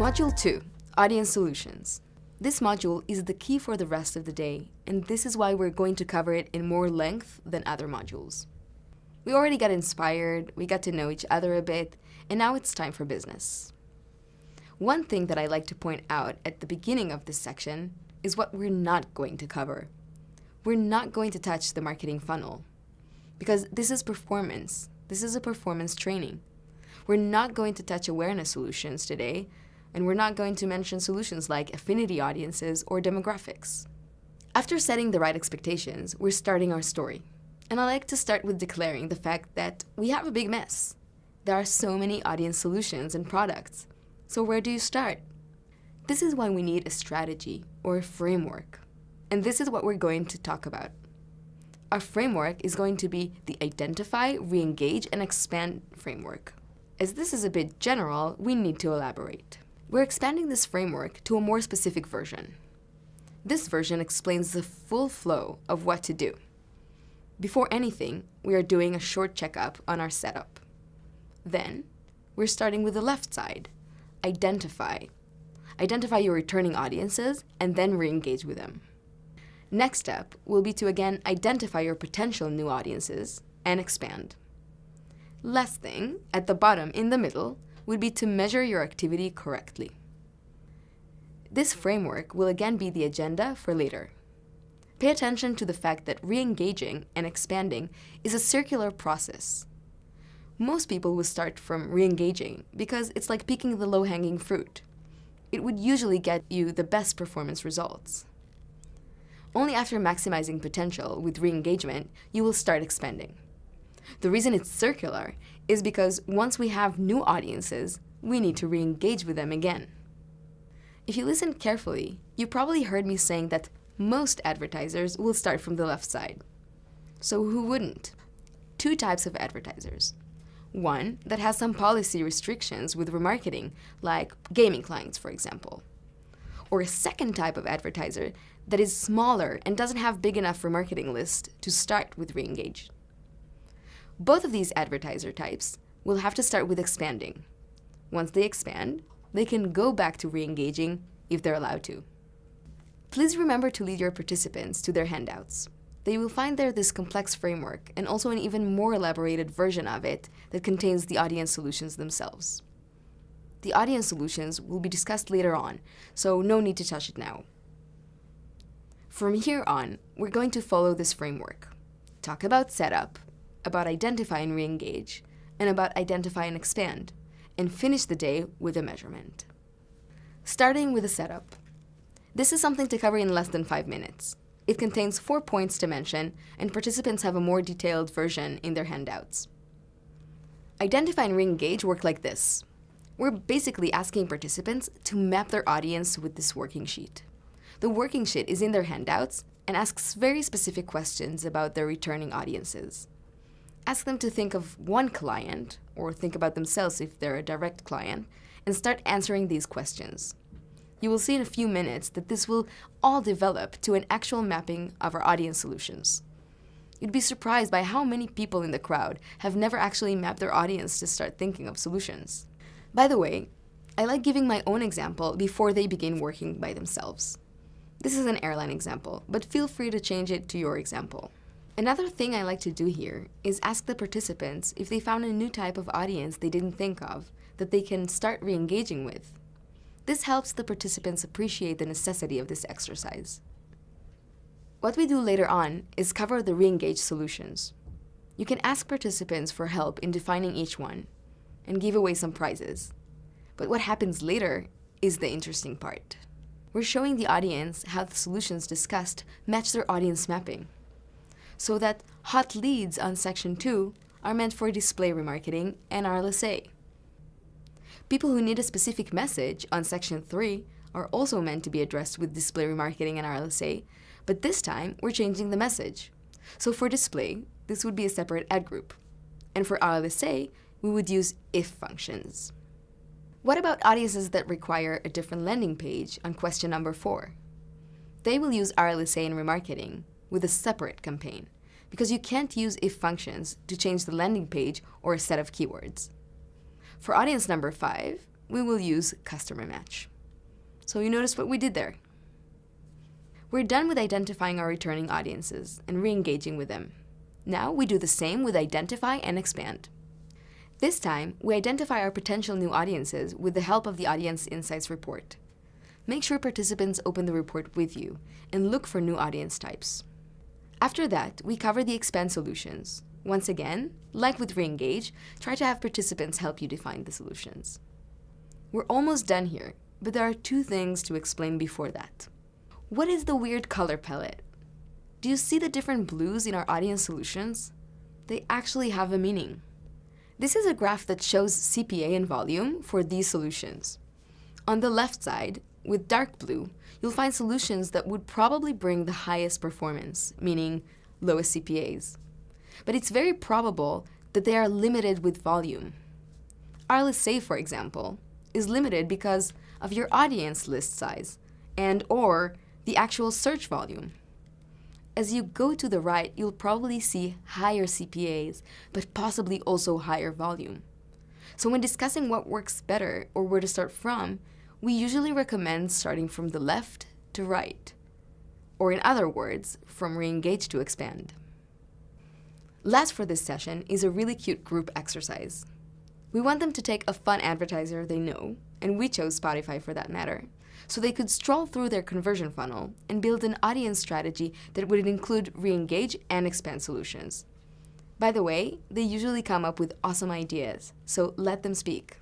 Module 2, Audience Solutions. This module is the key for the rest of the day, and this is why we're going to cover it in more length than other modules. We already got inspired, we got to know each other a bit, and now it's time for business. One thing that I like to point out at the beginning of this section is what we're not going to cover. We're not going to touch the marketing funnel, because this is performance. This is a performance training. We're not going to touch awareness solutions today, and we're not going to mention solutions like affinity audiences or demographics. After setting the right expectations, we're starting our story. And I like to start with declaring the fact that we have a big mess. There are so many audience solutions and products. So where do you start? This is why we need a strategy or a framework. And this is what we're going to talk about. Our framework is going to be the Identify, Re-engage, and Expand framework. As this is a bit general, we need to elaborate. We're expanding this framework to a more specific version. This version explains the full flow of what to do. Before anything, we are doing a short checkup on our setup. Then, we're starting with the left side, Identify. Identify your returning audiences and then re-engage with them. Next step will be to again identify your potential new audiences and expand. Last thing, at the bottom in the middle, would be to measure your activity correctly. This framework will again be the agenda for later. Pay attention to the fact that re-engaging and expanding is a circular process. Most people will start from re-engaging because it's like picking the low-hanging fruit. It would usually get you the best performance results. Only after maximizing potential with re-engagement, you will start expanding. The reason it's circular is because once we have new audiences, we need to re-engage with them again. If you listen carefully, you probably heard me saying that most advertisers will start from the left side. So who wouldn't? Two types of advertisers. One that has some policy restrictions with remarketing, like gaming clients, for example. Or a second type of advertiser that is smaller and doesn't have big enough remarketing list to start with re-engage. Both of these advertiser types will have to start with expanding. Once they expand, they can go back to re-engaging if they're allowed to. Please remember to lead your participants to their handouts. They will find there this complex framework and also an even more elaborated version of it that contains the audience solutions themselves. The audience solutions will be discussed later on, so no need to touch it now. From here on, we're going to follow this framework. Talk about setup, about identify and re-engage, and about identify and expand, and finish the day with a measurement. Starting with a setup. This is something to cover in less than 5 minutes. It contains 4 points to mention, and participants have a more detailed version in their handouts. Identify and re-engage work like this. We're basically asking participants to map their audience with this working sheet. The working sheet is in their handouts and asks very specific questions about their returning audiences. Ask them to think of one client, or think about themselves if they're a direct client, and start answering these questions. You will see in a few minutes that this will all develop to an actual mapping of our audience solutions. You'd be surprised by how many people in the crowd have never actually mapped their audience to start thinking of solutions. By the way, I like giving my own example before they begin working by themselves. This is an airline example, but feel free to change it to your example. Another thing I like to do here is ask the participants if they found a new type of audience they didn't think of that they can start re-engaging with. This helps the participants appreciate the necessity of this exercise. What we do later on is cover the re-engage solutions. You can ask participants for help in defining each one and give away some prizes. But what happens later is the interesting part. We're showing the audience how the solutions discussed match their audience mapping, so that hot leads on Section 2 are meant for display remarketing and RLSA. People who need a specific message on Section 3 are also meant to be addressed with display remarketing and RLSA, but this time we're changing the message. So for display, this would be a separate ad group. And for RLSA, we would use if functions. What about audiences that require a different landing page on question number 4? They will use RLSA and remarketing with a separate campaign, because you can't use if functions to change the landing page or a set of keywords. For audience number 5, we will use customer match. So you notice what we did there. We're done with identifying our returning audiences and re-engaging with them. Now we do the same with identify and expand. This time, we identify our potential new audiences with the help of the Audience Insights report. Make sure participants open the report with you and look for new audience types. After that, we cover the expand solutions. Once again, like with re-engage, try to have participants help you define the solutions. We're almost done here, but there are 2 things to explain before that. What is the weird color palette? Do you see the different blues in our audience solutions? They actually have a meaning. This is a graph that shows CPA and volume for these solutions. On the left side, with dark blue, you'll find solutions that would probably bring the highest performance, meaning lowest CPAs. But it's very probable that they are limited with volume. Our list save, for example, is limited because of your audience list size and/or the actual search volume. As you go to the right, you'll probably see higher CPAs, but possibly also higher volume. So when discussing what works better or where to start from, we usually recommend starting from the left to right, or in other words, from re-engage to expand. Last for this session is a really cute group exercise. We want them to take a fun advertiser they know, and we chose Spotify for that matter, so they could stroll through their conversion funnel and build an audience strategy that would include re-engage and expand solutions. By the way, they usually come up with awesome ideas, so let them speak.